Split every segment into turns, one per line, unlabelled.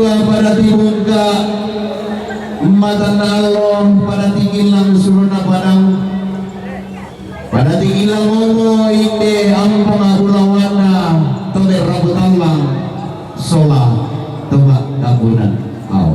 kedua pada tibun ke mata nalong pada tinggilang suruna padang pada tinggilang ngomo ide ampung agulawana tobe rabutallang sola tebak kabunan au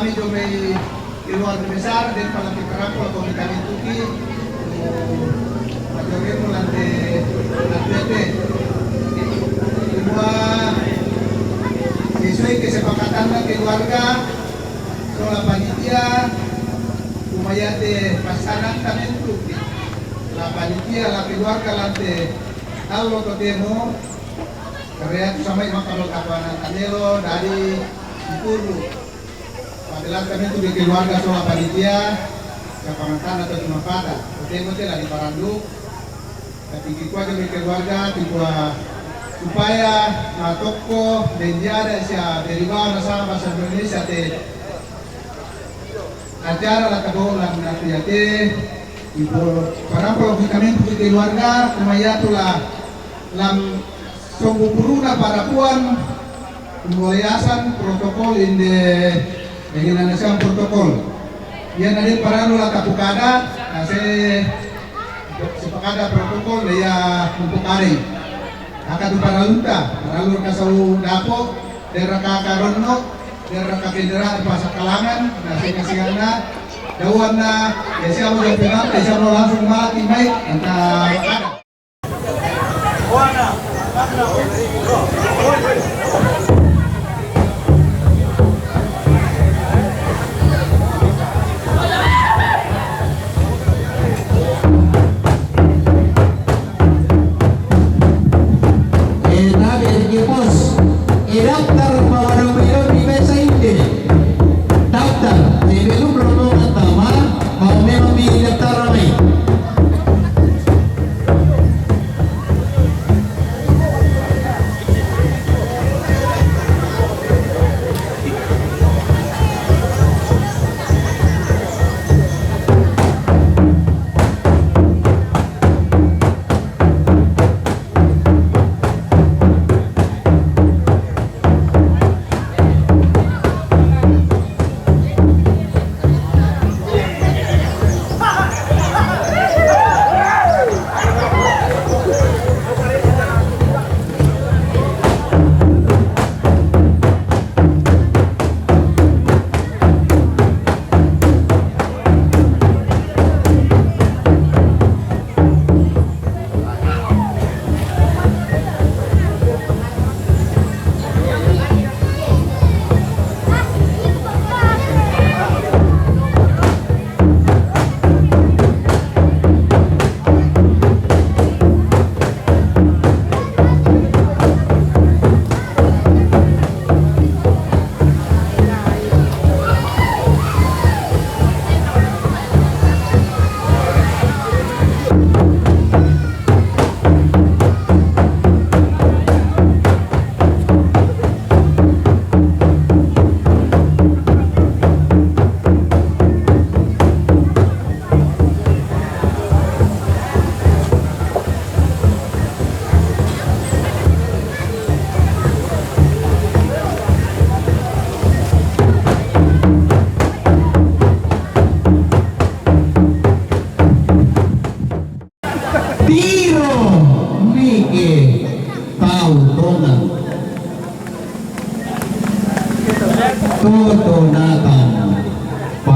kami juga may keluarga besar dan palagi kerapol atau kami tuki majorin mo lante atwete kedua sesuai kesepakatan na keluarga soal panitia umayate pasanan kami tuki la panitia la keluarga lante allo totemo karya sama yang kalau kapanan kanelo dari Ipulu adalah kami itu di keluarga soal panitia kapangan atau cuma pada totemo telah di Parandu tapi kita aja di keluarga tiba supaya toko dan ada sia derivawa sama bahasa Indonesia te acara la kabolan na tiate ibu para kami di keluarga kumaya tulah lam sungguh puruna para puan pemulayasan protokol inde dengan anasang protokol yan na din para nula kapukada kasi sepakada protokol daya kumpukari akadu para lunta para lur kasau dapo dera kakaronno dera kakendera pas kalangan nasi kasigana dawan na siya mo yung pinap siya mo langsung mati may anta wakada
daftar pawarumiro di mesa ini daftar sebelum rombongan pertama mau memang daftar ramai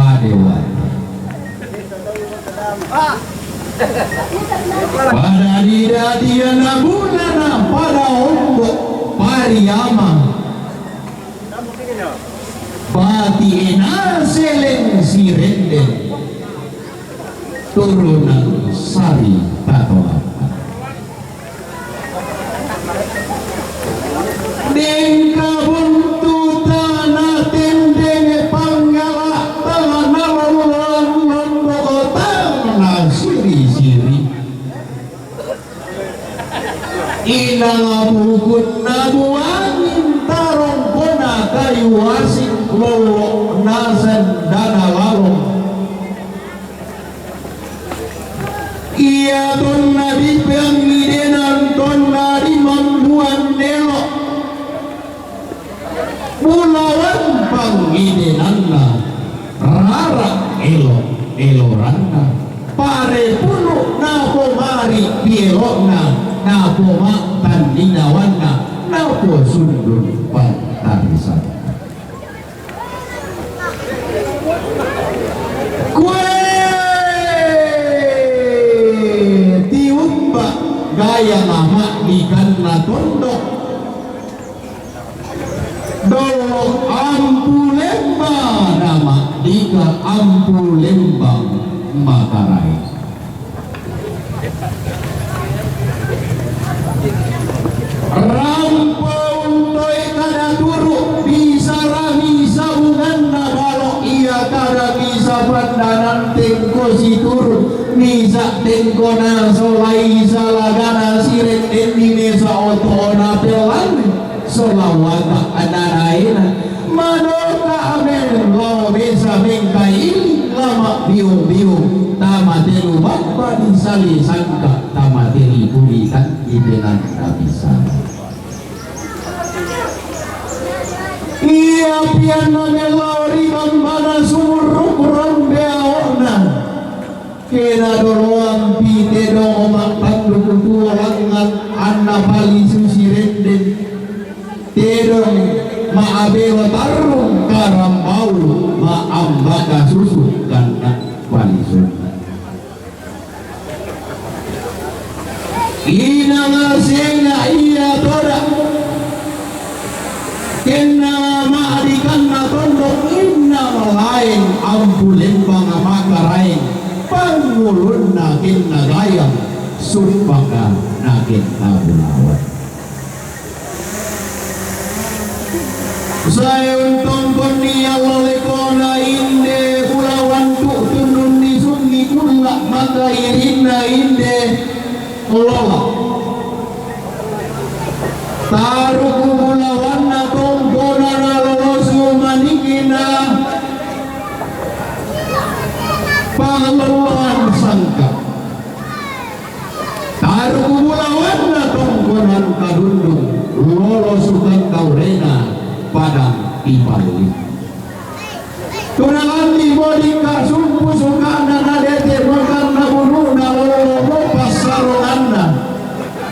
padewa. Pada didadiana bunana pada ombok pariyama. Bati ena seleng sirenden turunan sari tatoa. Dengka buntutan tendeng panggala tanah laluan bogotana siri-siri ilang bukun nabuangin tarong kona kayu asing lolo nasan dana lalong iya ton nabi pengidenan ton nari membuat nelok Pulawan pangidenanna rara elorana pare pulu napo mari pielokna napo mak tandinawanna napo sundun pantarisan kue tiumba gaya nama ikan na tondok dolok ampu lembang nama dika ampu lembang makarai rampau toy kada turu bisa rami saungan na balok iya kada bisa pandanan tengko si turu bisa tengko na solai salagana siret endine sa oto na pelan solawata anaraina manoka amen lo bisa mengkai lama biung-biung tamatelu bakpa disali sangka tamateri pulikan idenan bisa iya piano melori bambana sumur ukuran beaona kena doloang pite dong omak pandu kutualangan anna pali susi renden terong maabewa tarung karambau maambaka susu karena walisun ina ngasenya iya toda kena maadikan na tondok ina lain ampu lembang makarain pangulun nakin nagayang supaka nakin abulawat saya untung koni Allah lekona inde pulawan tu tunun di sungi kulak maka irina inde lola taruku pulawan na tongkona na lolosu manikina pangeluan sangka taruku pulawan na tongkonan kadundung lolosukan kaurena padang ipali tunanganti bodika sumpu sukana nadete makan nabunu nalolomo pasarongana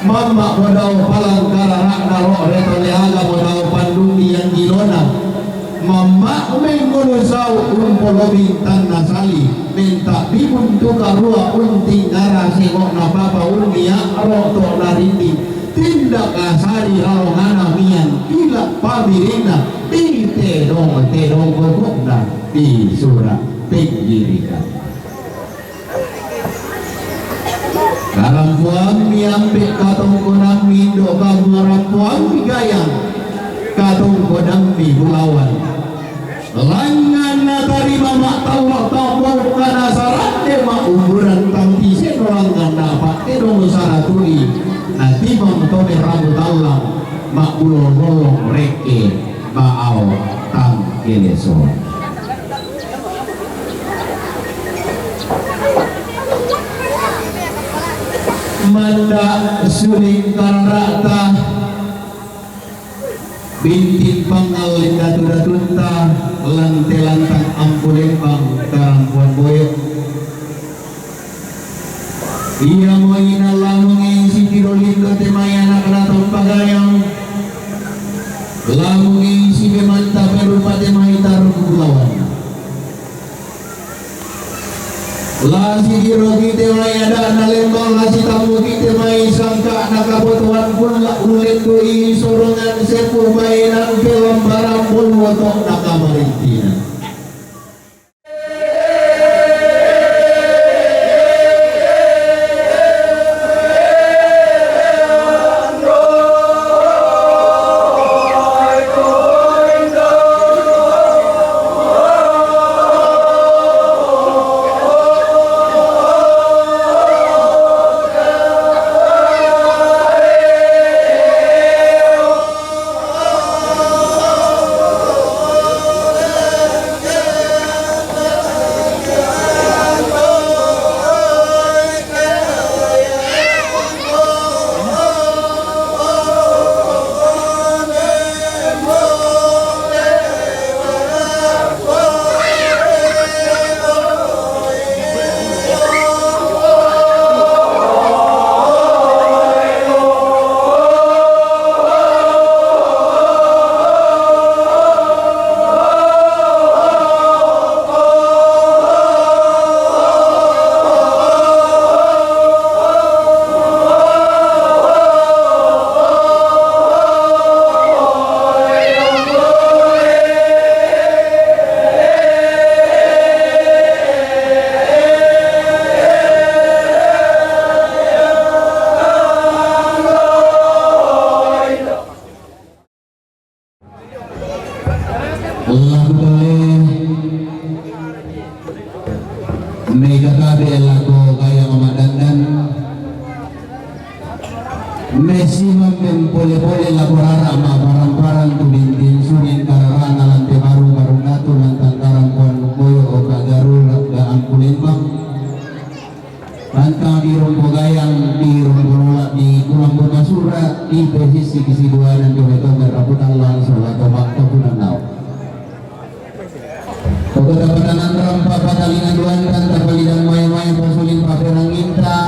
mama modau palang kararak nalo reto lehaga modau pandungi yang gilona mama menggunu sau umpolo bintang nasali minta bibun tukarua unting ngara singok na papa unia roto narindi tindak asari ralongana mian gila pamirina di tedong gogokna di surat pinggirika karampuan miambil katong konang mindo kamuarampuan migayang katong kodang mibulawan langan na tarima mak tawak tawak kana sarate mak umuran tangtisen langan na pake dong saratuli nanti mengtome rambut Allah mak ulong-ulong reke baau tang keleso manda suling karata bintin panggal datu-datunta lante-lantang ampulembang karampuan boyok iya mo inalamong si Tirolindo temayana karatong pagayang lamong si Bemanta perupa temay tarong kulawan Lasi giro kite may ada na lembang lasi tamu kite may sangka nakabutuhan pula ulit ko isurungan sepu may nang film barang pun watok nakamarintinan. Mega kabe lagu kaya mamadandan Messi mempole-pole lagu rara ma barang-barang tubintin sunin kararang alam baru baru natu lantang karang kuan koyo o kagarul daan kulimbang lantang di rombo gayang di rombo nolak di kulambo nasura di posisi kisiduan dan coba meraputang langsung atau makto punan nau Pagkatapatan ng rampa patalingan duan kan tapalidan may pasulin paperang inta.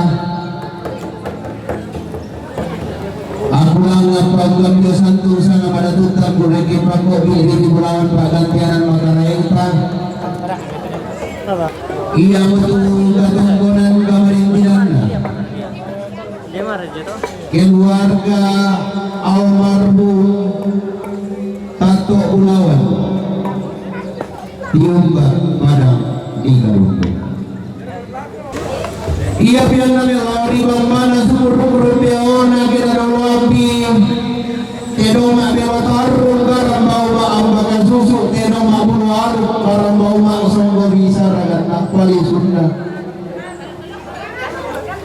Aku lang pagkam Diyos santusa nga madatutang kuleki pagkobi di bulawan pagantianan makarayta. Iya betul katungkunan kamarintinan na. Keluarga almarhum Tato Ulawan. Tiumba padang di Garumbu. Ia bilang nabi lari mana sumur beona kita dawapi tedoma bela tarung garam bawa ambakan susu tedoma bulu aruk garam bawa songgo bisa ragat nakpali sunda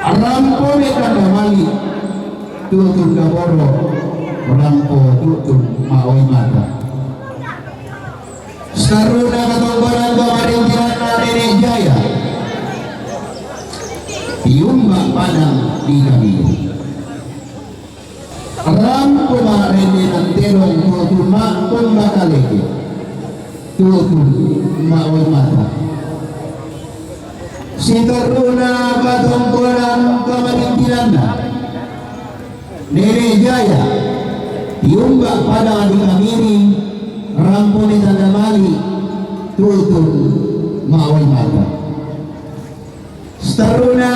rampo mekan damali tutun gaboro rampo tutun maoi mata Saruna katonggonan kamarintinan Nenek Jaya Tiumba padang di kami Rampo marene ng terong tutun makon bakaleke tutun maoy mata Sitaruna katonggonan kamarintinan Nenek Jaya Tiumba padang di kami Rampo ni Tandamali tutun maaway mata Staruna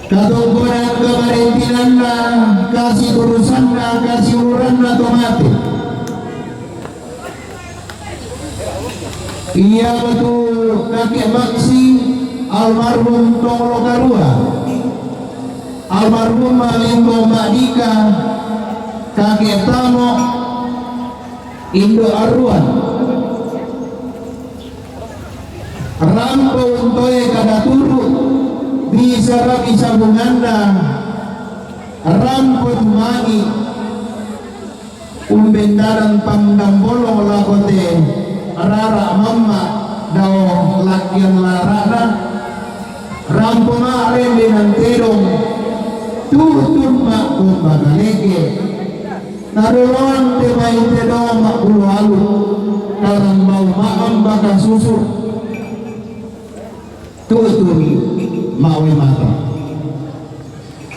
katungkunan kamarintinan na kasih urusan na kasih uran na tomate iya betul kakek maksi almarhum Tonglo Karua almarhum Malimbo Madika kakek Tamo Indo Arwan Rampo untoy kada turu bisa rapi sabunganda Rampo tumani umbendaran pamdambolo lakote rara mama dao lakyan larana Rampo maaren dinanterong tutun makung bagaleke Naruloan te may tedo makulu alu karang bau maam baka susu tutun mawi mata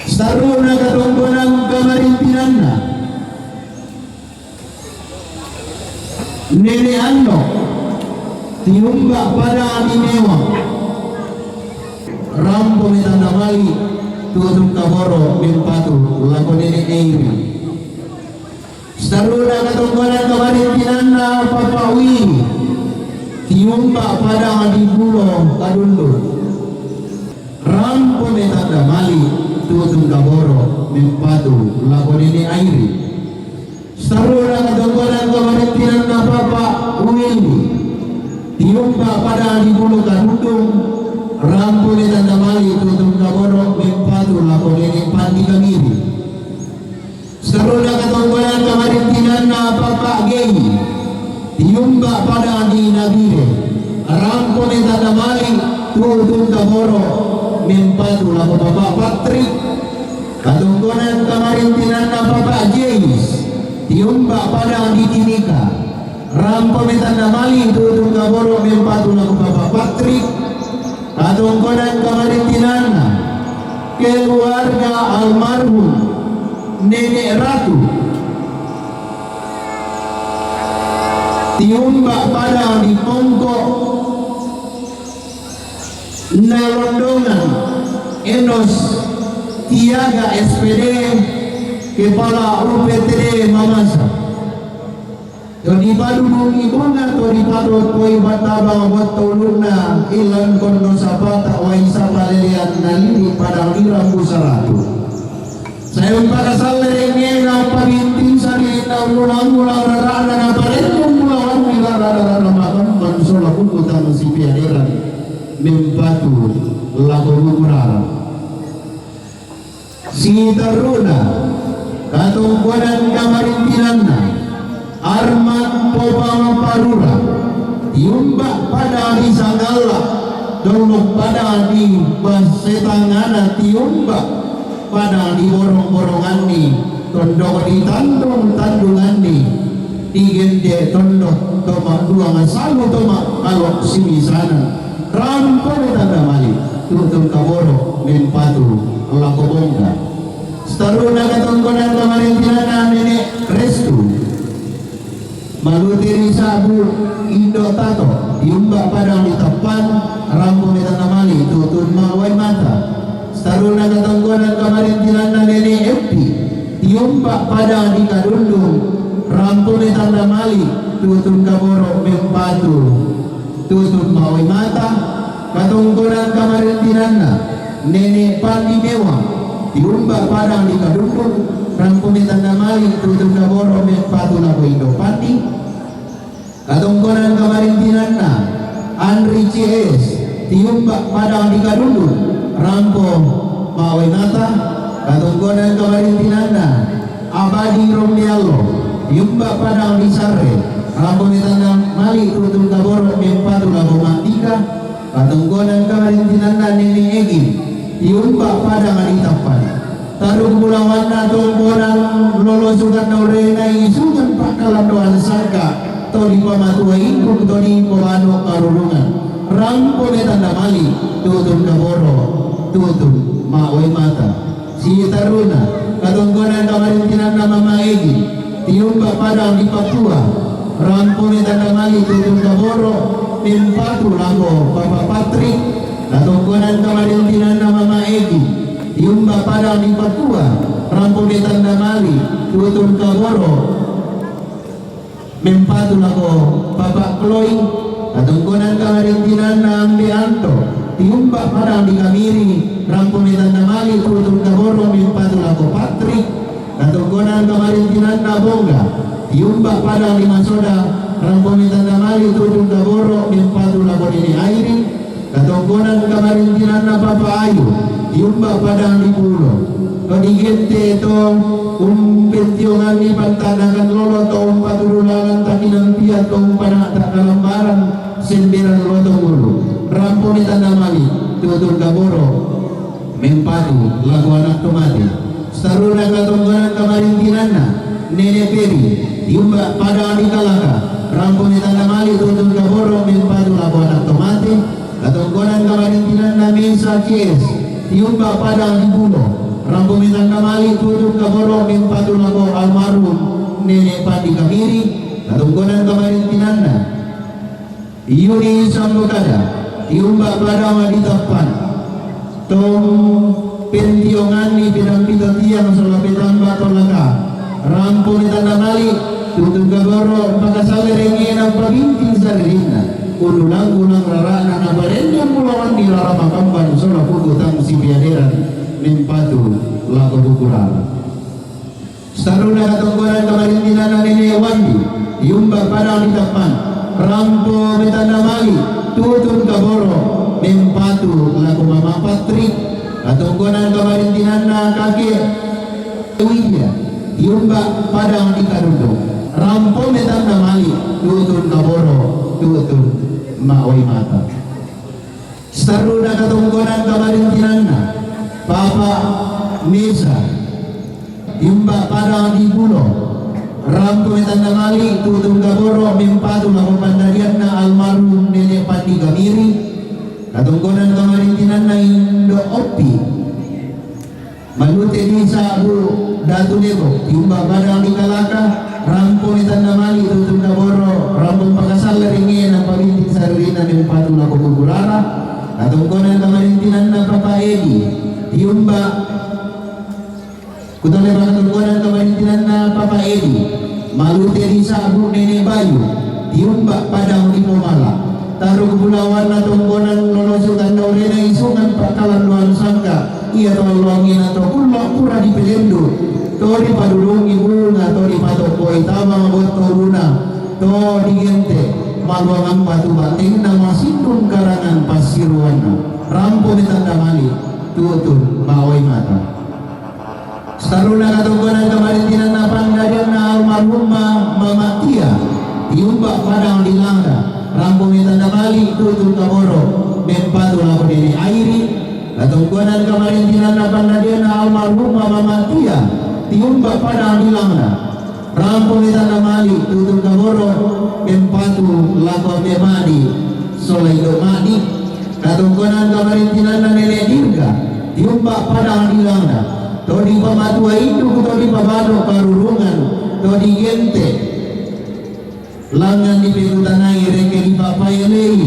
Staruna katungkunan kamarintinan na Nene Ando tiumba pada adimewa rampo metanda mali tutum kaboro mimpatu lakonene eiri staruna katonggonan kemarin tinanda papawi tiumba pada adibulo kadundu rampo metanda mali tutum kaboro mimpatu lakonene eiri staruna katonggonan kemarin tinanda papawi tiumba pada adibulo kadundu rampo ni tanda mali tutum kaboro mimpatu lakonene pandi kamiri saruna katonggolan kamarintinan na papa gei tiumba pada di nabire rampo ni tanda mali tutum kaboro mimpatu lako papa patri katonggolan kamarintinan na papa jeis tiumba pada di tinika rampo ni tanda mali tutum kaboro mimpatu lako papa patri katonggolan kamarintinana keluarga almarhum Nenek Ratu tiumba pada di pongkok Nalondongan Enos Tiaga SPD Kepala UPTD Mamasa Todi padudung ibuna todi padut koi bataba watuluna ilan kondo sapata wa isapa lelian nalini pada liram busaratu saya pada salere na pabintin sari na ulang-ulang rara na parendong mulawan mila rara makan mansola kukutan si piadiran mimpatu lagu kurara si taruna katungkuan kamarintinanna Arman Popang Parura tiumba pada di Sanggala dolok pada di Basetangana tiumba pada di borong-borongan ni tondok di tandungan ni tigende tondok toma dua ngasalu toma kalau sini sana rampo tanda mali tutum kaboro mimpatu lakobongga staruna katonggonan kamarintinana nenek restu Malutiri sabu Indo tato tiumba padang di tepan rampo metana mali tutun mawai mata staruna katonggonan kamarintinana nene epi tiumba padang di kadundung rampo metana mali tutun kaboro mempatu tutun mawai mata katonggonan kamarintinana nene pandi mewah tiumba padang di kadundung rampo metana mali tutun kaboro mempatu lako Indo pandi katonggonan kamarintinanna Andri CS tiumba padang di kadundung rampo mawai mata katonggonan kamarintinanna Abadi Romdiallo tiumba padang di Sare rampo metana mali tutun kaboro mempatu lako mantika katonggonan kamarintinanna Nene Egi tiumba padang di tapan tarung mulawana tonggonan lolosukan naurena isukan pakalan doan sangka todi pamatua ingkung todi pemano karulungan rampo metanda mali tutun kaboro tutun mawai mata si taruna katonggonan kamarintinanna Mama Egi tiumba padang di Papua rampo metanda mali tutun kaboro mimpatu lako Papa Patri katonggonan kamarintinanna Mama Egi tiumba padang di Papua rampo metanda mali tutun kaboro mempatu lako Bapak Kloy katonggonan kamarintinanna Ambe Anto tiumba padang di Kamiri rampo metanda mali tutun kaboro mempatu lako Patri katonggonan kamarintinanna Bongga tiumba padang di Masoda rampo metanda mali tutun kaboro mempatu lako Nene Airi katonggonan kamarintinanna Papa Ayu tiumba padang di Pulo kodigente to umpetiongan ni pantanakan lolo to umpaturulangan takinan piat to umpana takalambaran sembiran loto mulu rampo ni tanda mali tutun kaboro mempatu lagu anak tomati staruna katonggonan kamarintinanna Nene Peri tiumba pada di Kalaka rampo ni tanda mali tutun kaboro mempatu lagu anak tomati katonggonan kamarintinanna Mesa CS tiumba pada di Pulo rampo metanda mali tutun kaboro mimpatu lako almarhum Nenek Pandi Kamiri katonggonan kamarintinanna Yuni sambukada tiumba pada di depan tong pentiongan ni pinang pita tiang sola petamba tolaka rampun tanda mali tutup gaboro pakasale rengena pabinting sarina ulang rarana na barenya mulawan di larama kamban sola putu tang si piaderan nempatu lako bukuran staruna katonggoran kamarintinana nene wandi tiumba pada di depan rampo betanda mali tutun kaboro mempatu laku mama patri atau konan kamarintinan na kaki wiya tiumba padang di karundo rampo betanda mali tutun kaboro tutun maoi mata staruna katongkonan kamarintinan na papa mesa tiumba padang di pulau rampo tanda mali tutun kaboro mempatu laku pandarian na almarhum nenek pati gamiri katungkonan kamarintinan na indo opi malute di sabu datu nebo tiumba badang di kalaka rampo tanda mali tutun kaboro rampo pakasal ringi na pabinting sarina mempatu laku kukurara katungkonan kamarintinan na papa edi tiumba kutole bakatungkonan kamarintinan na papa edi malute di sabu nenek bayu tiumba padang di momala taruh kepulauan na tongkonan lolosukan daurena isungan pakalan luang sangka ia tolongin atau kulak pura di pelendo tori padulungi bunga tori patoko itama boto runa to digente maluangan batu bating nama sindung karangan pasiruana rampo ditanda mali tutun bawai mata staruna katongkonan kamarintinan na pangdadian na almarhumah Mama Tia tiumba padang di langga rampo tanda mali tutun kaboro mempatu laku dene airi katongkonan kamarintinan na pangdadian na almarhumah Mama Tia tiumba padang di langga rampo tanda mali tutun kaboro mempatu laku memadi solai domadi katongkonan kamarintinan na nenek dirga tiumba padang di langga todi pamatua itu todi pabado karurungan todi gente langan di perutanai reke di papayelei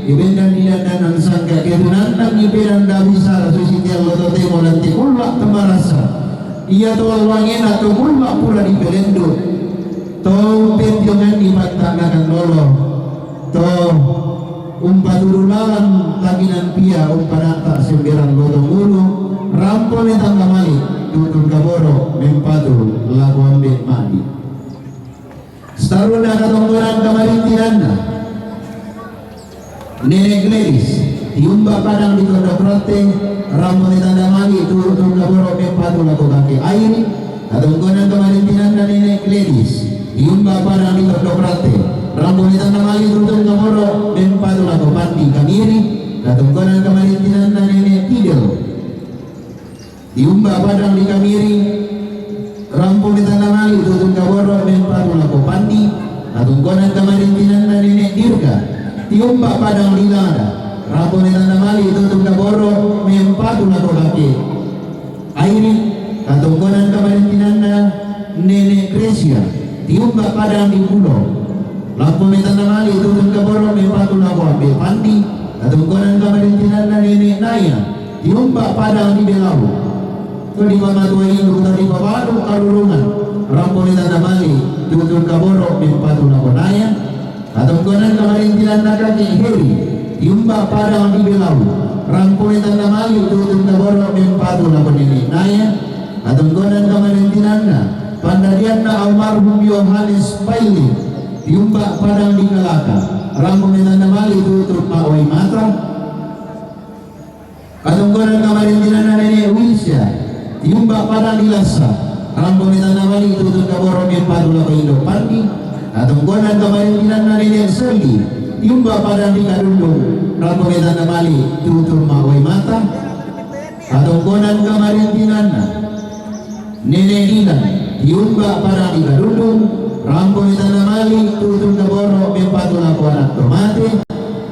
ibendan di dandanan sangka ketunantan di peranda bisa susitial loto temo nanti kulak temarasa ia toal wangin atau kulak pula di pelendo tau pentiongan di patanakan lolo tau umpatululan kaginan pia umpanata semberan loto mulu rampo tangga mali tutun kaboro mempatu laku ambek madi staruna katongkonan kamarintinan na nenek Gladys tiumba padang di Tondok Rote rampo tangga mali tutun kaboro mempatu laku kaki airi katongkonan kamarintinan na nenek Gladys tiumba padang di Tondok Rote rampo tangga mali tutun kaboro mempatu laku pandi kamiri katongkonan kamarintinan na nenek Tidel tiumba padang di kamiri rampo di tanah mali tutun kaboro mempatu laku pandi katungkonan kamarintinan na nenek dirga tiumba padang di lada rampo di tanah mali tutun kaboro mempatu laku kaki airi katungkonan kamarintinan na nenek Kresia tiumba padang di pulau rampo di tanah mali tutun kaboro mempatu laku ambil pandi katungkonan kamarintinan na nenek Naya tiumba padang di Belau di mama tua induk tadi pabadu kalurungan rampo di tanda mali tutun kaboro mempatu nakonaya katongkonan kamarintinan na kaki heri tiumba padang di Belau rampo di tanda mali tutun kaboro mempatu nakonini naya katongkonan kamarintinan na pandadian na almarhum Yohanes Paili tiumba padang di Kalaka rampo di tanda mali tutun mawai mata katongkonan kamarintinan na nenek Wilsya tiumba padang di Lasa rampo di tanah mali tutun kaboro mempatu laku indo pandi katongkonan kamarintinan na nenek Serli tiumba padang di Kadundung rampo di tanah mali tutun mawai mata katongkonan kamarintinan na nenek Dilan tiumba padang di Kadundung rampo di tanah mali tutun kaboro mempatu laku anak tomate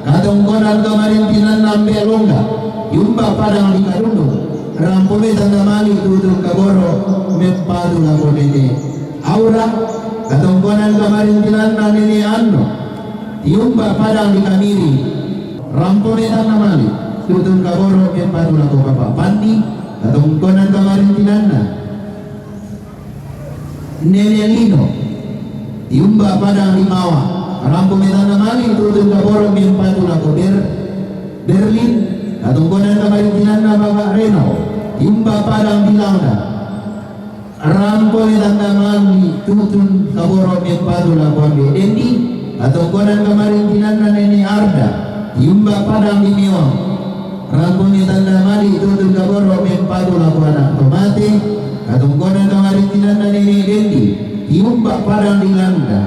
katongkonan kamarintinan na Mbelongga tiumba padang di Kadundung rampo di tanda mali tutun kaboro mempatu laku nene Aura katongkonan kamarintinan na nene Ano Tiumba padang di kamiri rampone tanah mali tutun kaboro empatula ko bapak pandi atong konan kamarin tinana Nene Lino Tiumba padang di mawa rampone tanah mali tutun kaboro empatula ko Berlin atong konan kamarin tinana bapak Reno Tiumba padang di launa rampone tanah mali tutun kaboro empatula ko Dendi atau konan kamarin tinana Nene Arda Tiumba padang di Miwang rampuni tanda mali tutun kaboro mempadu lakuana tomate atau konan kamarin tinana Nene Dendi Tiumba padang di Landa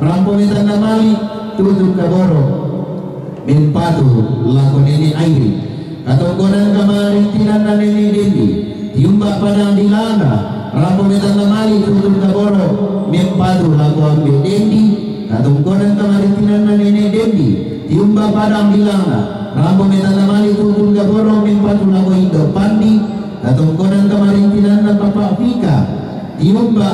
rampuni tanda mali tutun kaboro mempadu laku Nene Airi atau konan kamarin tinana Nene Dendi Tiumba padang di Landa rampuni tanda mali tutun kaboro mempadu laku ambil Dendi atau konan kamarin tinana Nene Dendi Tiumba padang di Landa rampo metana mali tutun kaboro mempatu lago indo pandi atau konan kamarin tinana Bapak Pika Tiumba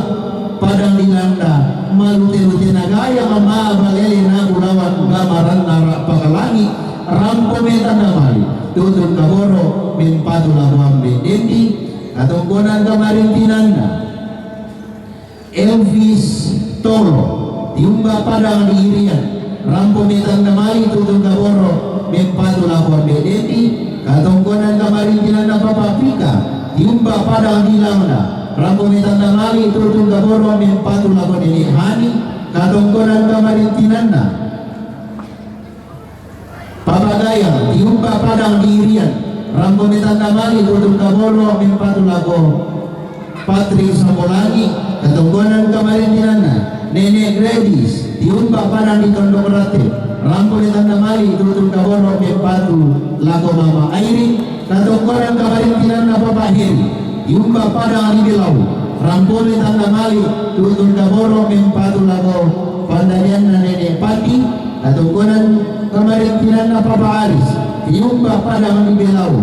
padang di Landa malu terute nagaya mama balele na gulawan gamaran nara pakalangi rampo metana mali tutun kaboro mempatu lago ambe Dendi atau konan kamarin tinana Elvis Toro Tiumba padang di Irian rampo metana mali tutun kaboro mempatu lakuan Dendi katongkonan kamarin tinana Bapak Pika Tiumba padang di Launa rampo metana mali tutun kaboro mempatu lakuan Nene Hani katongkonan kamarin tinana Papagaya Tiumba padang di Irian rampo metana mali tutun kaboro mempatu lakuan Patri Samolangi katongkonan kamarin tinana Nene Gredis Tiumba padang di Tondok Rate rampo di tanda mali tutun kaboro mempatu lago mama Airi katongkonan kamarin tinana Bapak Heri Tiumba padang di Bilau rampo di tanda mali tutun kaboro mempatu lago pandarian Nene Pati katongkonan kamarin tinana Bapak Aris Tiumba padang di Bilau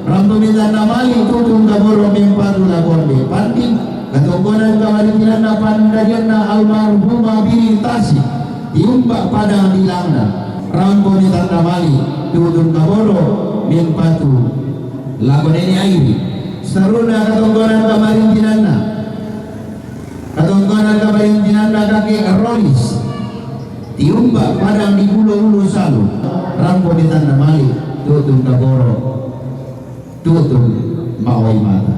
rampo di tanda mali tutun kaboro mempatu lago Pati katongkonan kamarin tinana pandarian almarhumah Biri Tasi Tiumba padang di Landa rampo di tanda mali tutun kaboro mempatu lago Nene Airi saruna katongkonan kamarin tinana kakek Rolis Tiumba padang di Ulu Salu rampo di tanda mali tutun kaboro tutun mawai mata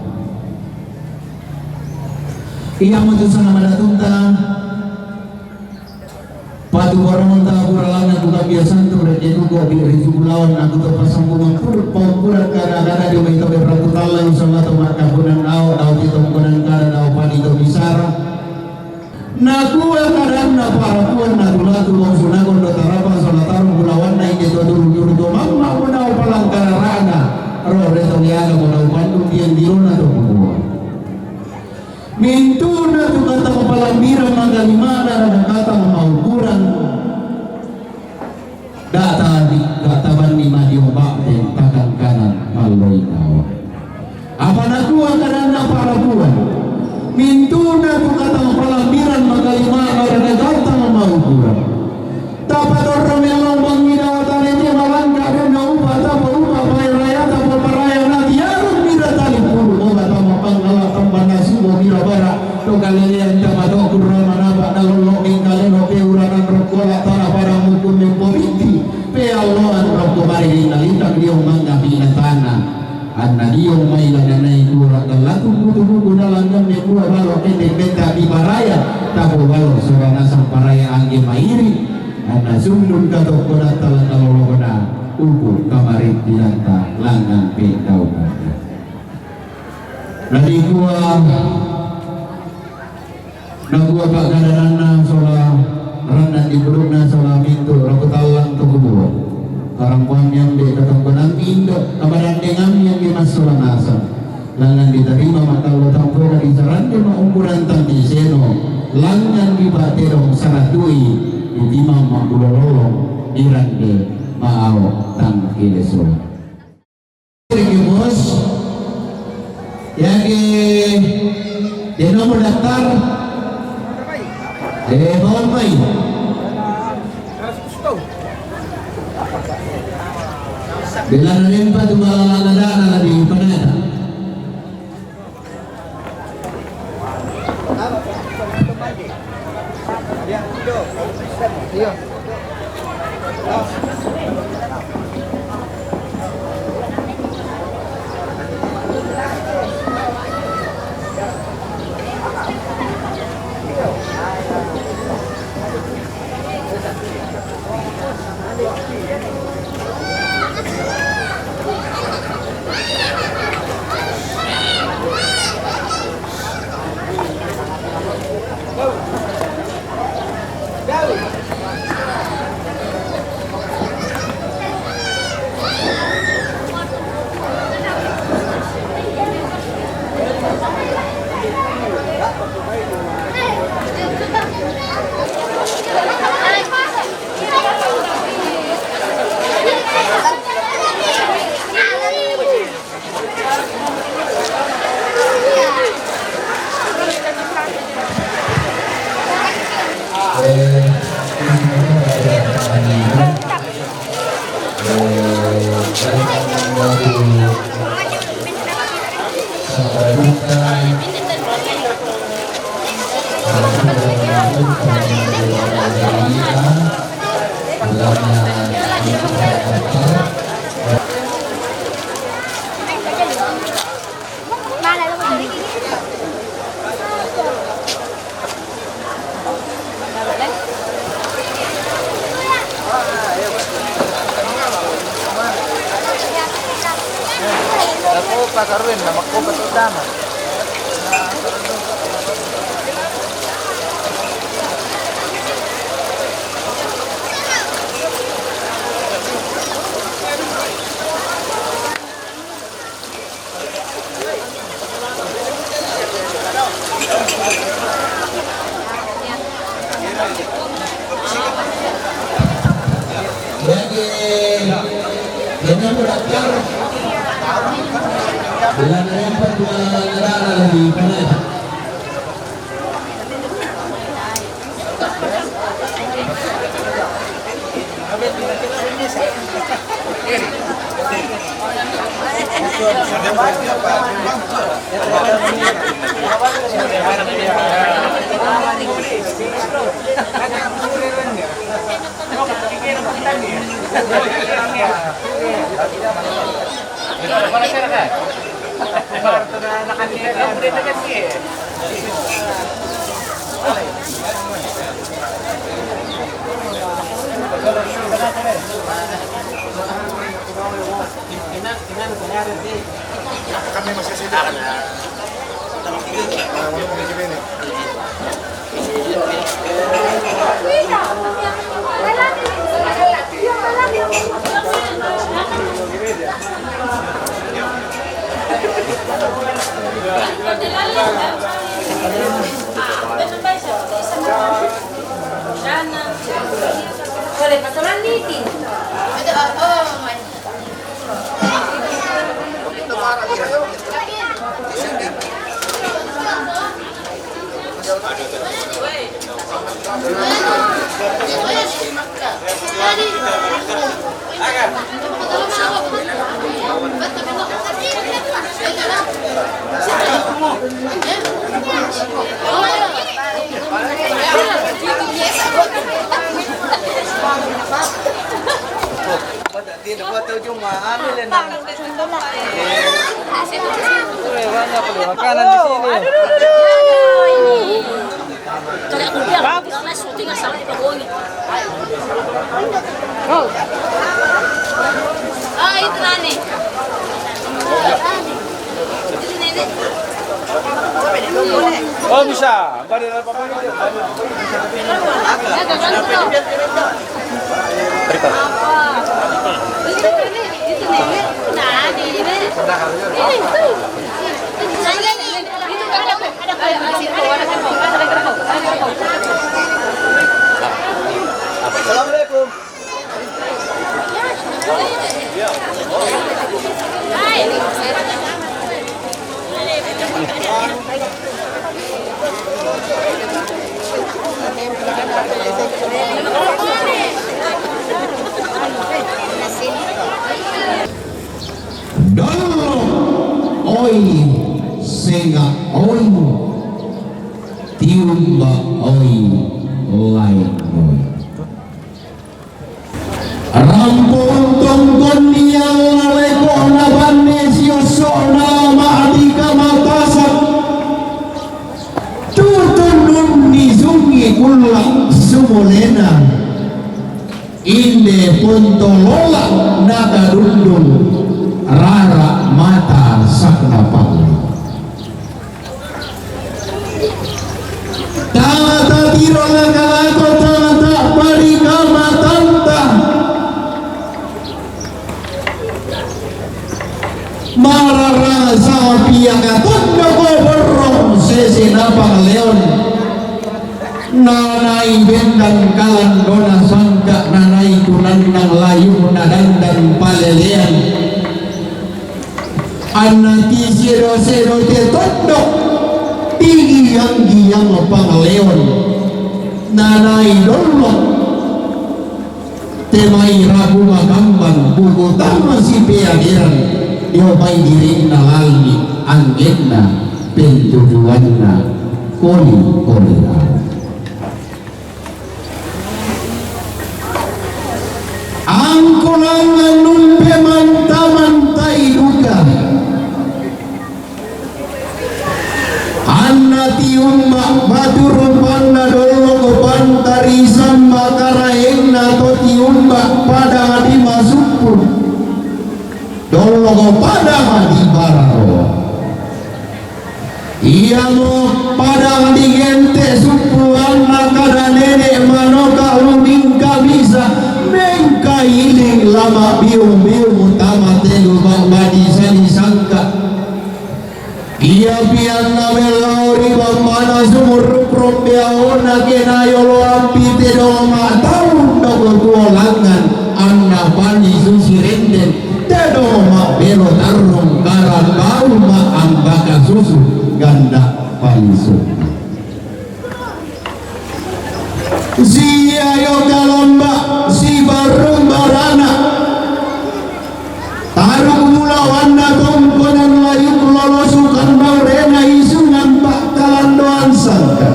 iya mutusan nama datunta patu orang tak kurang aku tak biasa tu rejek tu kau biar jumlawan aku tu pasang bunga pura kadang-kadang dia minta berapa kali salat mak kabunan au di tongkonan kadang au pani tu bisara naku kadang na para tuan na tu sunah kondo tarapa salat tarum kulawan na ini tu dulu tu mama pun au palang kararana roh retoliaga pun au pandu tiang diruna tu mintuna tu kata kepalambira manggalimana dan kata memaukuran data bani madiong bakte takkan kanan maloi kawa apa nakuwa karena para buan mintuna tu kata kepalambira manggalimana dan kata memaukuran dapat orang yang lombang midawatan ini malangga dan naupa tapa upa raya tapa paraya nanti yarun mira tali puru obat tapa panggala tambah nasubo mira bara to kalian tapa to kurra manaba nalolo kaleno pe uranan rokola tara para mukun ng politi pe Allah an rokko bari nalita diyo mangga pinatana anna diyo may lananay kura kalatu butu dalangan me kura balo kete beta di baraya tapo balo sorana sang paraya angge mairi anna sundun kato koda talan nalolo koda uku kamarit dilanta langan pe tau kata lagi kuah nagua pak kadanana sola rendah di burukna sola mintu rakutalang tu kubuah karangkuan yang di ketangkunan indo kabaran dengan yang dimasukkan asam langan diterima maka Allah tampura di sarande maumpuran tanti seno langan di baterong saratui ditimang makulolong dirande maao tang kileso Terima bos yang di nomor daftar bawang bayi Bila nalimpa tu malalada na di paneta.
Ako pa karon na makupat utama.
Jangan berdakar. Bila nalimpa tu malalada na di paneta.
Kami masih sedang.
Boleh pasaran litin.
Tidak buat ujung mah ambil dan banyak beli makanan di sini.
Kalau aku bilang bagus, mas syuting asal di Pagoni. Oh. Ah, itu Nani. Itu Nenek.
Oh bisa, balik apa
Itu Nenek. Nah, di ini. Ini itu. Itu
Assalamualaikum.
Hai.
oi senga oi tiumba oi lain oi rampung tongkon niang naleko na banesio sona maadika matasak tutun nizungi kulla sumulena inde pontolola nagarundung rara mata sakna palu tata tirola kalako tata parikama tanta marara sapia katondo ko borong sese napang leon nanai bendang kalan dona sangka nanai kunandang layu nadandang palelean anati siro te tondok tinggi yang pang leon nanai dolok temai rabu magambang buku tama si peagiran yo may diri nalalni anggenna pentujuanna koli ang kulangan numpe manta-mantai duka annati umma baturupanda dolo pantari samba karaengna toti umma pada di masukku dolo pada di bararo iya mo pada di gente suku anak kada nenek manoka luming kabisa kailing lama biu utama telu badi sani sangka ia pian namelori bamana sumur prombiaona kena yolo ampi tedo matau dogo tuolangan anna pani susirenden tedo ma belo tarung karan bau ma ambaka susu ganda palisu sia yo kalamba si barung barana tarung mulawanna tongkonan layu lolosukan baurena isungan pak kalandoan sangka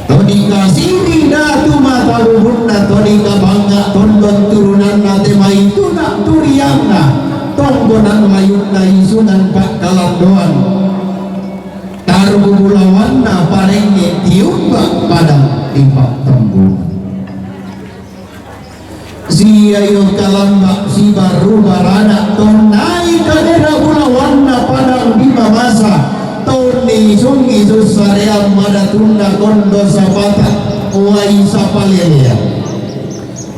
todika sini datu mata luhurna todika bangga tondon turunan nate maituna turiangna tongkonan layuna isungan pak kalandoan tarung mulawanna parenge tiumbak padang timpak tembung si ayo kalamba si baru barana tonai kadera pula warna padang bima masa toni sungi susarea mada tunda kondo sabata uai sapalelea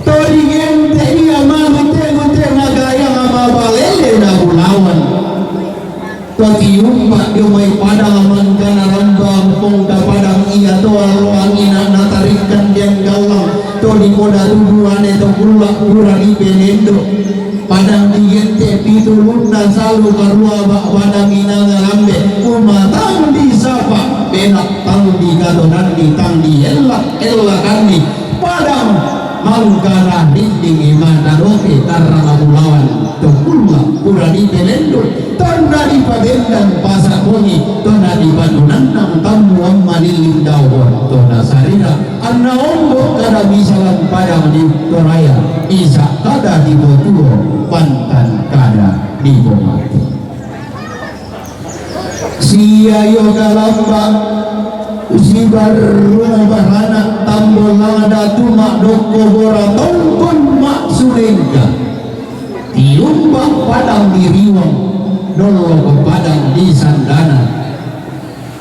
tori gente ia mamute nagaya mabalele na bulawan toti umpa diumay padang mangkana rambang pongka padang iya toa roangina natarikan diang galang todi moda tuduane to kulak kurang ibenendo padang digente pitulunna salu karua bak padang inanga lambe umatang di sapa benak tang di gadonan di tang di elak kandi padang mangkana dinding imana roke karena mulawan to kulak kurang ibenendo tanda di pabendang pasak bunyi tanda di bandunanang tamu amalilin dawon tanda sarina anna ombo kada misalan padang di toraya isa kada di botuo pantan kada di bomati sia yoga lamba si baruna barana tambol lada tuma doko bora tongkon mak surengga tiumbak padang diriwang dolo ke padang di sandana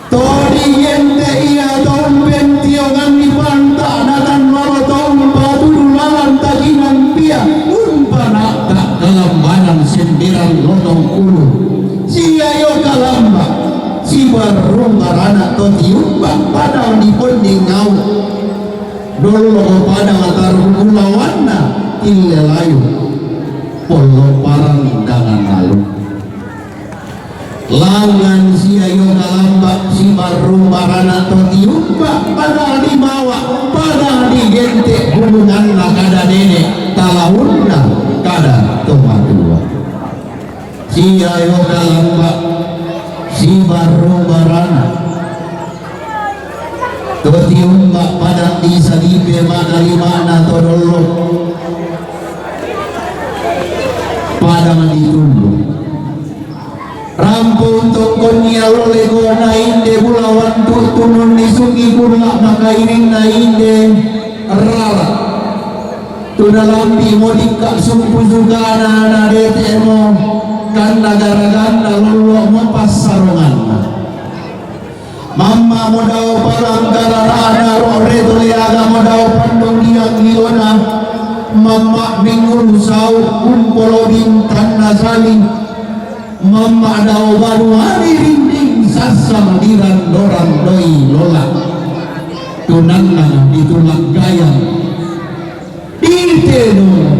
tori yente iya tomben tiogan di panta natan maro tomba tudulalan taginan pia umpana tak kelembanan sendiran lotong ulu sia yo kalamba si barung karana to tiumbak padang di ponding ngau dolo ke padang atar ulawanna ilelayu polo parang dangan lalu langan si ayo kalamba si baru marana to tiumba pada di mawa pada di gente hubungan kada nene talaunna kada tomatua si ayo kalamba di baru-barana Totiumba pada di salibe mana limana todolo pada manditulu rampung tokonya lole gona inde bulawan tutunun disungi kurla maka iring na inde rara tunalampi modika sumpu sugana na detemo kan negara-negara lolo mempasarungan Mama modal palang kararana roh retoliaga modal pandong diang ilona Mama minggu sau kumpolo bintang nasali Mama dao baru hari rinding sasa madiran dorang doi lola tunangan ditulak gayang di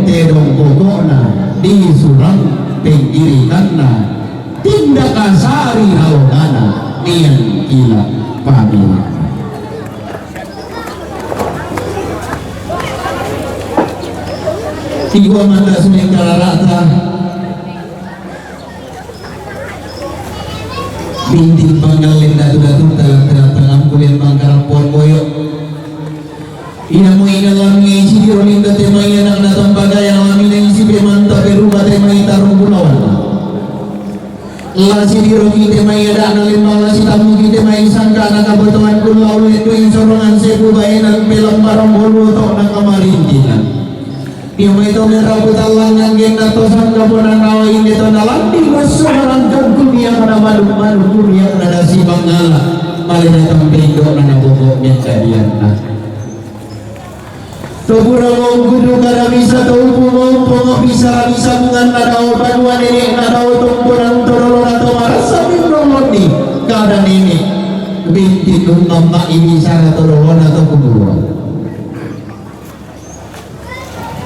tedong pokokna di surang penggiri kana tindak asari halogana nian gila pamila tiga manda sungai kararata binti panggalin datu-datu tengah kuliah pangkaran pon boyo ina mo inalang ngisi di roling dati may anak na tampaga yang amin yang isi bemanta peru batay may tarong bunawan lasi di rogi te may ada na lima lasi tamu kita may sangka na kabutuhan kulaw ito yung sorongan sebu bayan ang pelang barang bolu to na kamarintinan yung may ito niraw butalang yang ginatosan kapunan nawain ito na lang di gusto marangkang kumiyak na malum-malum kumiyak na nasi bangala malinatang pendo na nabubok niya kadiyan na Topurang kudu kada bisa topung bisa bungan nadao paduan ini nadao topurang torolo nato marasa binromoni kada ini binti kumama ini sana torolo nato kuburuan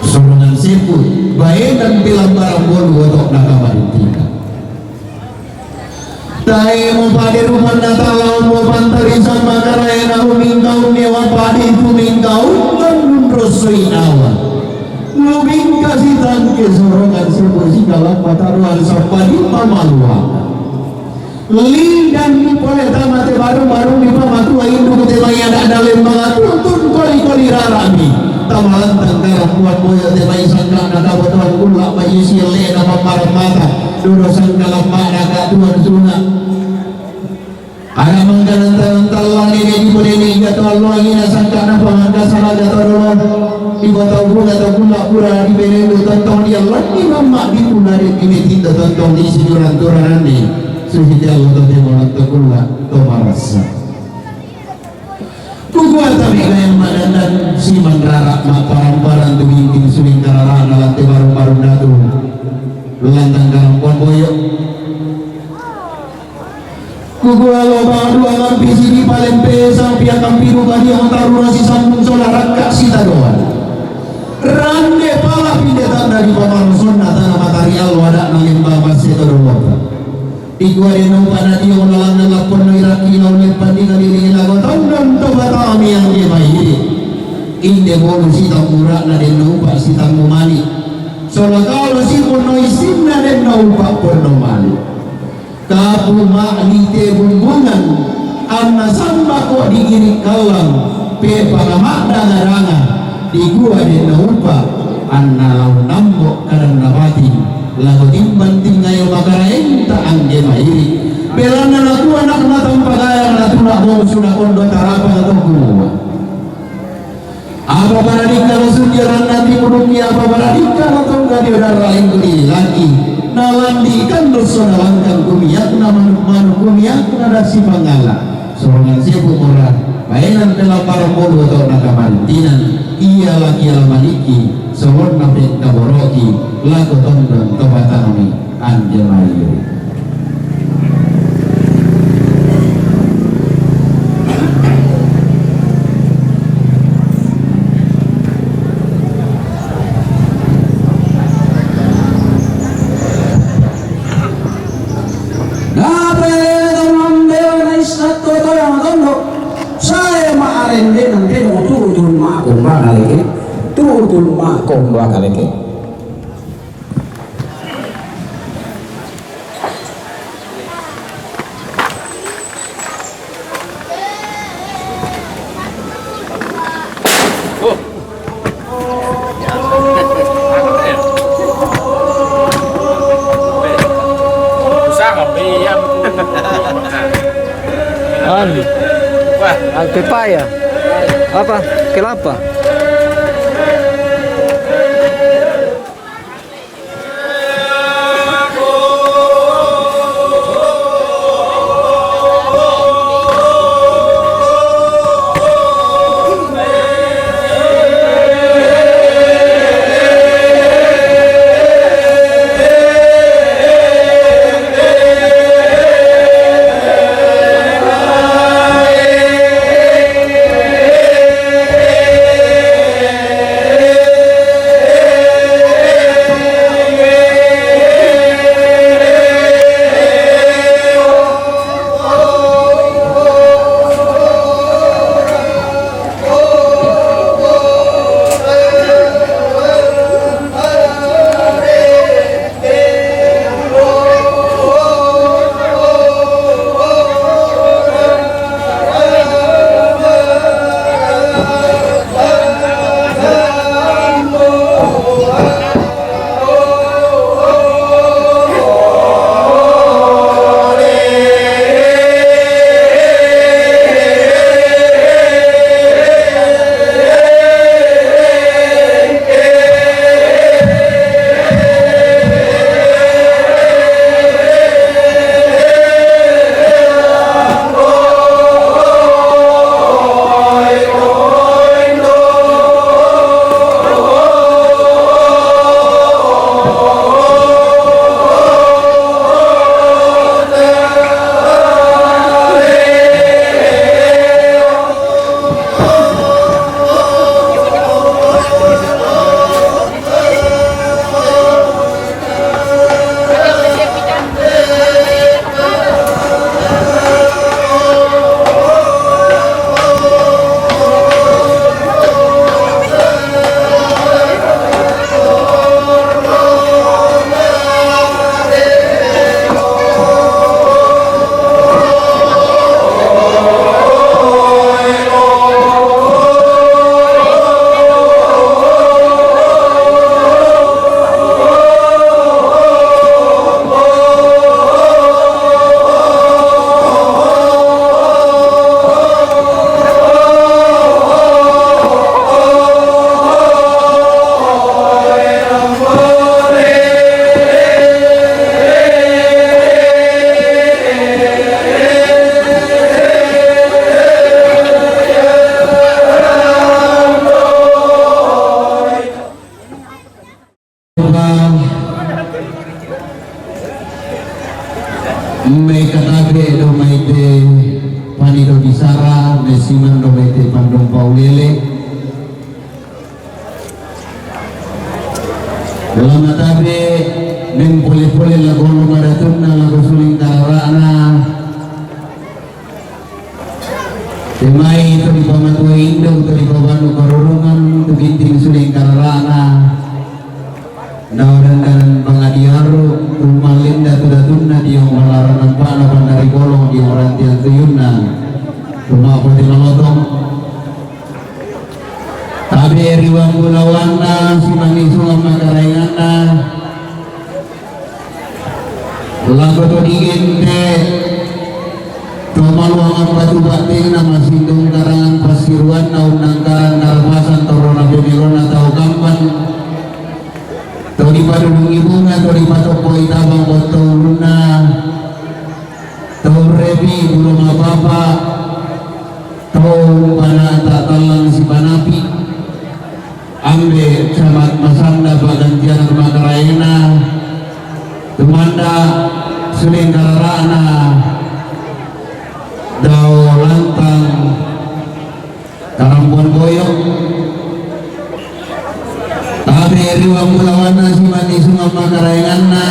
sorongan seput baik dan bilang barang bolu untuk nakamarintika Tae mo pade rumah natalaw mo pantari sama karaya na humingkaw niwa pade humingkaw kan rosoy nawa lubing kasih tangke sorongan sebuah kalang pataruan sapadi pamalwa lindan ni pole tamate baru-baru ni pamatu indu kute maya ada lembangan tuntun koli-koli rarami tamalan tangkara kuat boyo te mai sangka na kabotan kula bayi sile na pamarang mata duro sangka lampak na katuan sunga Ada menggantar-gantar ini di bodeni jatuh Allah ini sangka na pangangka salah jatuh Allah di batau bunga atau bunga pura di benendo tentang dia lagi mama di punari ini tidak tentang di sini orang ini suci Allah tu demolan terkulah tomarasa kukuat tapi yang madandan si mandrarak mak parang-parang tu binting suling kararana lantai baru-baru datu lantang karampuan boyok Kukualo baru alam pisi di palempe sang pihak kampiru kadi yang taruna si sambung solar rakak si tadoan rande pala pindetan dari pamarusun tanah matahari alwada nalimba masih terwota Igwa dino panadi yang nalang lapor no iraki no lepandi kali lago tondon to batami yang dia mai inde bolu si tamura na deno pa si tamumani sola kalau si kono isin na deno pa kono mani kapu ma'lite bumbungan anna samba ko digiri kalang pe pagamak dagaranga di gua de naupa anna lau nambo kadang nabati lago timban tingayo makaraenta angge mairi belana laku anak natang pagayang natuna mo suna kondo tarapa atau gua apa paradika lasunjaran nanti muruki apa paradika atau gak diodar lain kuli lagi nalandikan dosa nalangkan kumiyak manu kumiyak nada si pangala sorangan sebu orang bayanan dalam para bodoh atau nakamantinan iya lagi alamaniki soron nabek kaboroki lagu tondon tobatanami anjamayu
Komba kali ke
Pepaya. Apa? Kelapa.
Mekatabe do maite panido bisara mesiman do maite pandong paulele dalam matabe neng pole-pole lagono madatunna lago suling kararana temai itu di pamatua indo itu di pamanu karurungan itu ginting suling kararana nawaran pangadiaru rumalinda tudatunna di yang malaran pana pandari kolong di orang tiang tuyunna rumah poti malotong tabi riwang gulawanna simani sulam makarayana lago to digente tomaluangan batu bating nama sindung karangan pasiruan naunang karang karamasan torona bemirona tau kampan tau di padudung ibunga tau di patopo itabang botol luna tau rebi burung apa-apa tau pana tak talang si panapi ambe camat masanda bagantian rumah kerayana temanda suling kararana dau lantang karampuan boyok tabi riwang mulawana simani sungai makarayanganna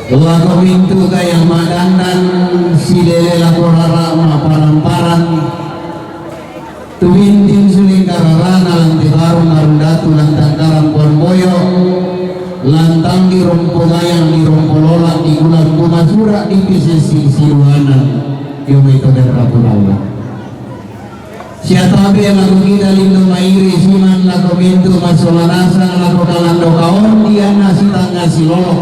laku pintu kaya madandan si lele laku rara maparan-paran tuwintin suling kararana lanti baru marundatu lantang karampuan boyok lantang di rompo gayang di rompo lolak di gulan kumasura di pisesi siruanan yung ito dan rapulawa siya tabi ang lagu kita lindo mairi siman lagu pintu masolanasa lagu kalando kaon diyan na si tangga si lolo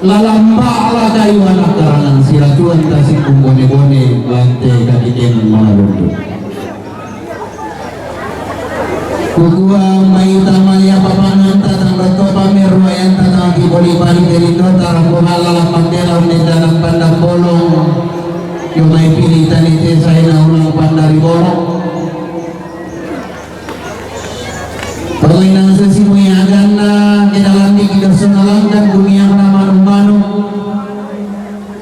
lalamba ala kayu anak karangan siratuan tasik kumbone-bone lantai kakitenan malabondo kukua mai tamaya papanan tatang rato pamer wayan tatang kiboli bali derindo tarang kuhalala mandela unendalang pandang bolong yung may pilitan ite sa inaulang pandari bolong pagawin nang sasimuyagan na kinalandi kidersunalangkan kumiyak na manong-manong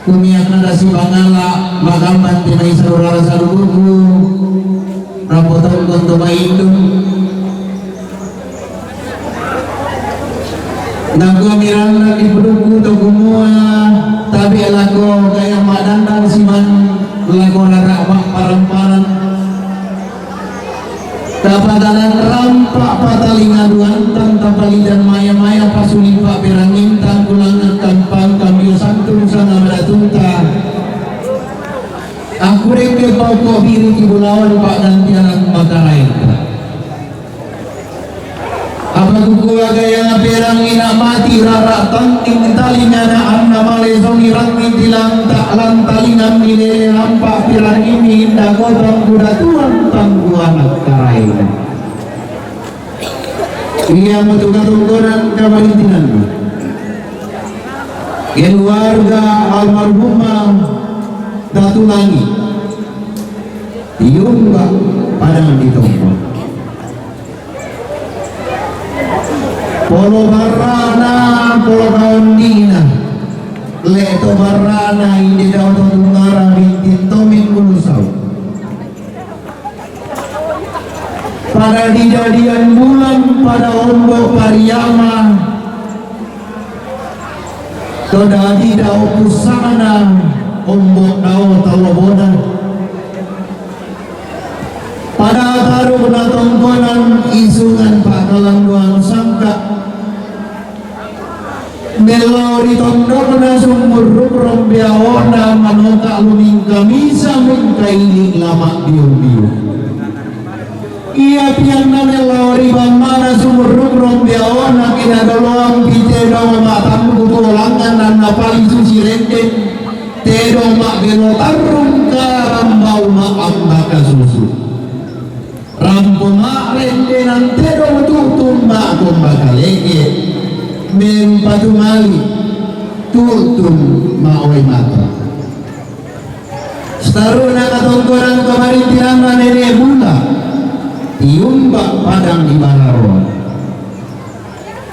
kumiyak na si bangala magamban tinay sa urara sa lubugu rapotong kong tumaindong nagwamirang na ibudugo to kumua tabi alago kaya madandang si man lago naramak paramparan tapadalan rampak patalingan duantang tapalidan maya-maya pasulimpa pirangintang kulangan kampang kambio santun sana meratunta aku reke pokok biri kibulawan pak gantianan makarai apa kukuha gaya perang ina mati rara tangting talinya na anna malesong irangin tilang taklan talingan nile rampak pirang ini indah kodong kuda tuan tangguan karai iya mutugatunggonan kamalintinan keluarga almarhumah Datulangi tiumba padang ditombol polo barana polo kaundina leto barana ini daun tungara bintin tomin kulusau pada dijadian bulan pada ombok pariyama toda di dao pusana ombok dao talobonan pada taruh na tongkonan isungan pakalang doang sangka melori tondok na sumuruk rombiaona manoka luming kamisa mingkaili lama biu-biu iya piang na melori bamana sumuruk rombiaona kinadoloang pitedong matan kutulangan dan napali susi renten tedong mak belotarung karambau maam baka susu rampo mak rendenan tedong tutum mak kumbakaleke mempatumali tutum maoy mata staruna katongkoran kamarintiran nene bula tiumbak padang di Balaroa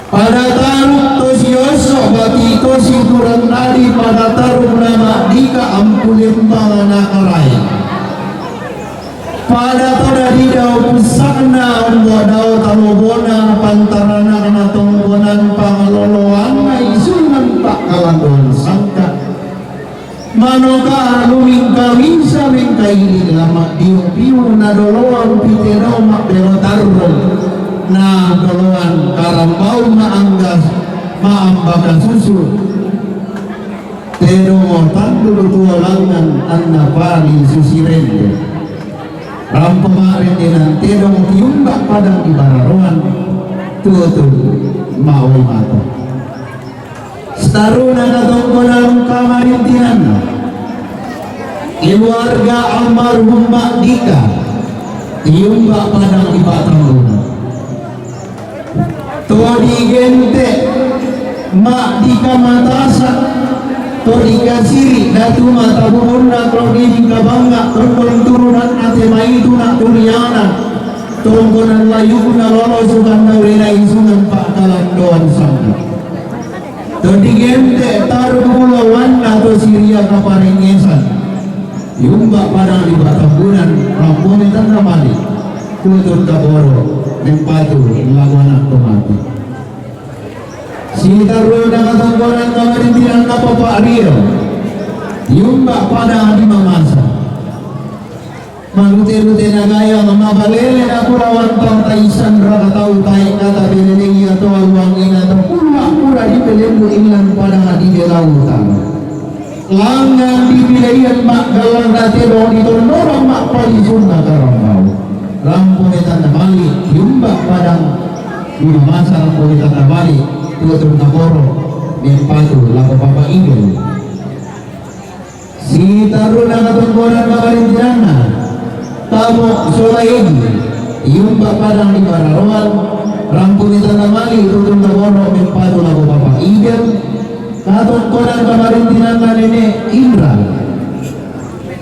pada taruh tosioso bagi tosi kurang nadi pada taruh nama dika ampulim nakaraya pada toda didau pusakna umbodau talobona pantarana kana tonggonan pangaloloan mai sunan tak kalandon sangka manoka luming kawisa mengkaili lama diu-diu na doloan pitero mak belotarro na doloan karambau maanggas maambakan susu tero tandu tualangan anna pali susirende rampemarin dengan tedong tiumbak padang di Balaroan tuh maui mata staruna katongkonan kamarintinan keluarga almarhum Mak Dika tiumbak padang di Batangguna todi gente Mak Dika matasa todi kasiri datu mata buhurna klodi bangga tongkonan turunan atema itu nak turiana tongkonan layuna lolo sukan naurina isungan pak kalan doan sangka todi gente taruh pulau wana atau siria kaparengesan yumba padang di Batangunan rampone tanda mali kutur kaboro nempatu lawana tomati si taruh na katanggonan kamarintinan na Pak Rio yumba padang di mamasa manute-nute na gaya mamabalele na kurawan pang taisan rakatau tayo kata benenegi atau alwangin atau pura-pura di pelembu ilan padang di belautan langgan di bilayan mak galang dati dong di tondorong mak palisun na karambau rampone tanda mali yumba padang di mamasa rampone tanda mali tutur nakoro empatu lapo papa igel. Si taruna katungkoran kamarintirana tamo solaegi yung papadang di Bararoan rampuni tanamali tutun kabono empatu lapo papa igel katungkoran kamarintirana nene Indra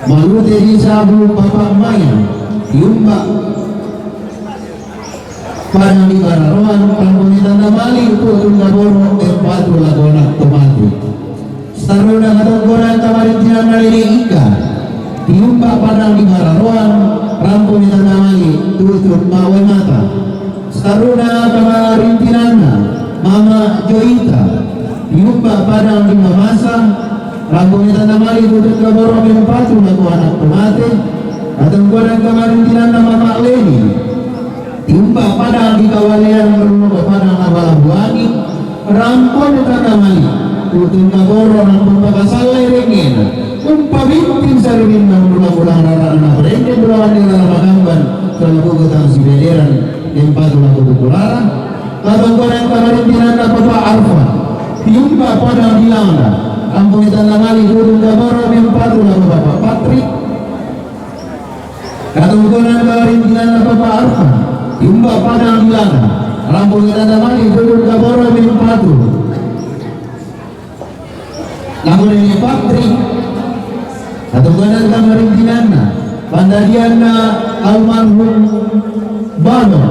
malute di sabu papa maya yung padang di Bararoan rampuni tanamali tutun kabono empatu lapo nak tomati. Taruna katungkoran kamarintinan nalini ika tiumba padang di Bararoan rampung di tanamali tutup mawe mata. Taruna kamarintinan mama Joita tiumba padang di Mamasa rampung di tanamali tutup kaboro empatu laku anak tomate. Katungkoran kamarintinan mama Leni tiumba padang di Kawalian rumah padang abala buani rampung di tanamali tutun kaboro ng pagpakasalay ringin umpabintin sa ringin ng mula-mula naraan na ringin bulawan nila na magamban sa lapugutan si Bederan yung pato na kutukulara katungkoran kamarintinan na Papa Arfa yung pa ng hilangda ang pungitan na mali tutun kaboro yung pato na Papa Patrick katungkoran kamarintinan na Papa Arfa yung pa ng hilangda ang pungitan na mali tutun kaboro yung pato namun ini Patrick atau kanan kamarintinan pandadian almarhum Bano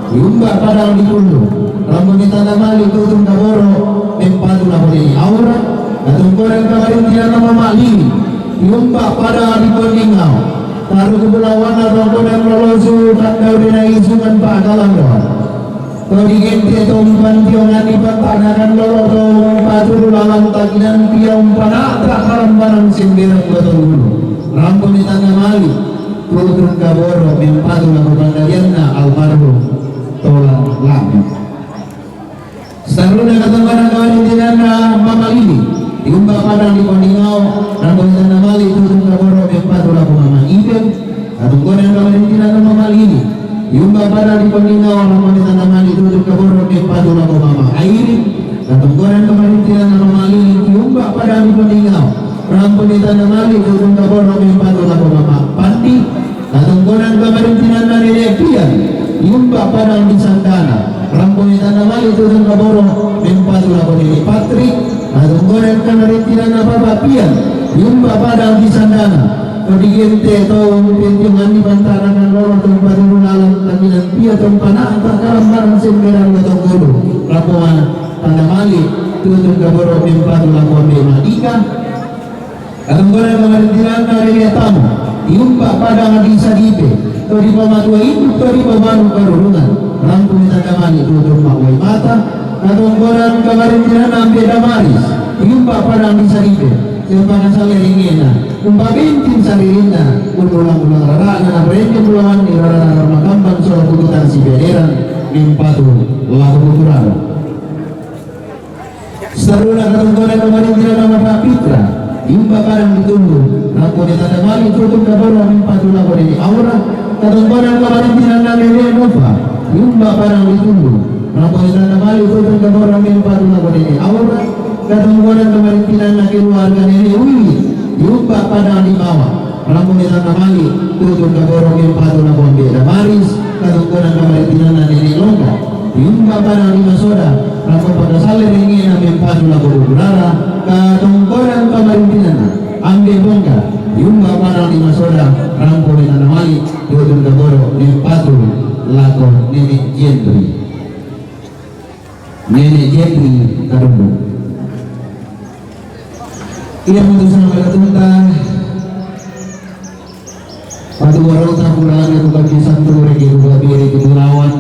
diumba padang di Kundo namun kita namali tutun kaboro empatu namun ini aura atau kanan kamarintinan Mama Lili diumba padang di Koningau taruh kepulauan atau kanan lolosu tangkau dinai sungan Pak Kalangdoa Kodigente tompan tiongan di pantanakan lolo patu lalang taginan piang panatra karambanan sembilan gotong dulu rampun di tangga mali turun kaboro mempatu nama pandarianna almarhum tolang lami saruna katanggaran kawarintinana Mama Lili diumbah padang di Koningau rampun di tangga mali turun kaboro mempatu laku Mama Iden katungkonan kawarintinana Mama Lili diumbah padang di Koningau rampun di tangga mali turun kaboro mempatu laku Mama Airin katungkoran kamarintinan Mama Lili diumbah padang di Koningau rampun di tangga mali turun kaboro mempatu laku Mama Pandi katungkoran kamarintinan Nenek Pian diumbah padang di Santana rampun di tangga mali turun kaboro mempatu laku Nenek Patrick katungkoran kamarintinan Papa Pian diumbah padang di Santana Kodigente tong pintungan di bantaran loro tempat alam taginan pia tempana antara barang sembilan gotong gulu lapoan tanda mali tutun kaboro empatu lapoan de Madika katungkoran kamarintinan dari tamu diumpa padang di Sadipe to di pamatua itu to di pamanu karurungan rampung tanda mali tutun mawai mata katungkoran kamarintinan ambe Damaris diumpa padang di Sadipe siapa sale ringena umpabintin saririna ulang-ulang rara na brende bulawan ni rara magambang sa pututan si Bederan empatu laku kultural saruna katungkoran kamarintinan nama Pak Pitra diumpa padang ditunggu rampun di tanda mali tutun kaboro empatu laku di aura katungkoran kamarintinan Nenek Nova diumpa padang ditunggu rampun di tanda mali tutun kaboro empatu laku di aura katungkoran kamarintinan keluarga Nenek Wiwi diumpa padang di bawah rampun di tanda mali tutun kaboro empatu laku di Damaris katungkoran kamarintinan Nenek Longga diumpa padang di Masoda rampun pada sale ringina empatu laku Rara katungkoran kamarintinan ambil bongga diumpa padang di Masoda rampun di tanda mali tutun kaboro empatu laku Nenek Jendri Karumbu. Ia memutuskan berkata padu warau tak pulang itu bagi satu regi dua biri kepulauan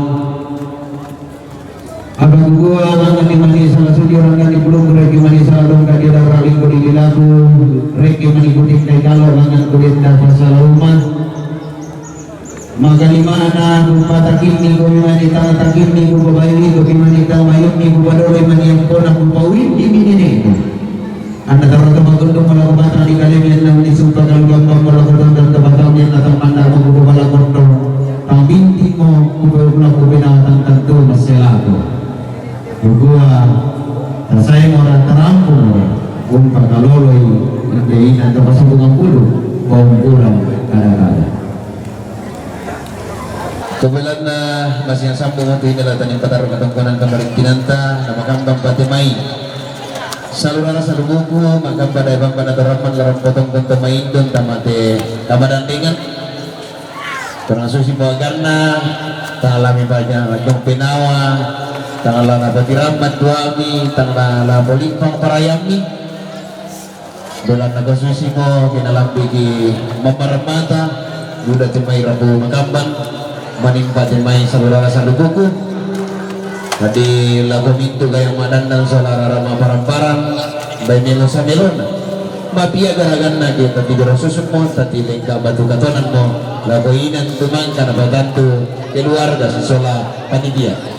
abang gua orang di mana salah sudi orang di belum regi mana salah dong kaki darah lingku di lagu regi mana kudik dari kalau orang kulit dapat salah rumah maka limana rupa takim ni ku mani tang takim ni ku bayi ku mani tang mayuk ni ku badore mani yang pona ku pawin di bini ni anda tahu tempat untuk melakukan di kalian yang namun disumpah kalau gampang melakukan dan tempat yang atau anda mau kubala kontol tang binti mo kubala kubena tang tentu maselaku gua saya orang terampung kung pagkaloloy hindi na kapasabungan pulo kung kurang kada-kada.
Kebetulan na masih yang sambung untuk inilatan yang patar katungkunan kemarin kinanta na makambang patimay salurana salubuku makam pada ibang panataraman larang potong konto maindon tamate kamadandingan termasuk si Muagarna talami banyak yung pinawa tangala na patiramat duami tangala polimpang parayami dolan nagasusi mo kinalampi ki mamaramata duda timay rabu makambang manimpa timay salurana salubuku tadi lagu mintu gayang madandang solara rama parang-parang bay melon sa melon mapia garagan na kita tidur susuk mo tati lengka batu katonan mo lagu inan tumangka na bagantu keluarga sa sola panitia.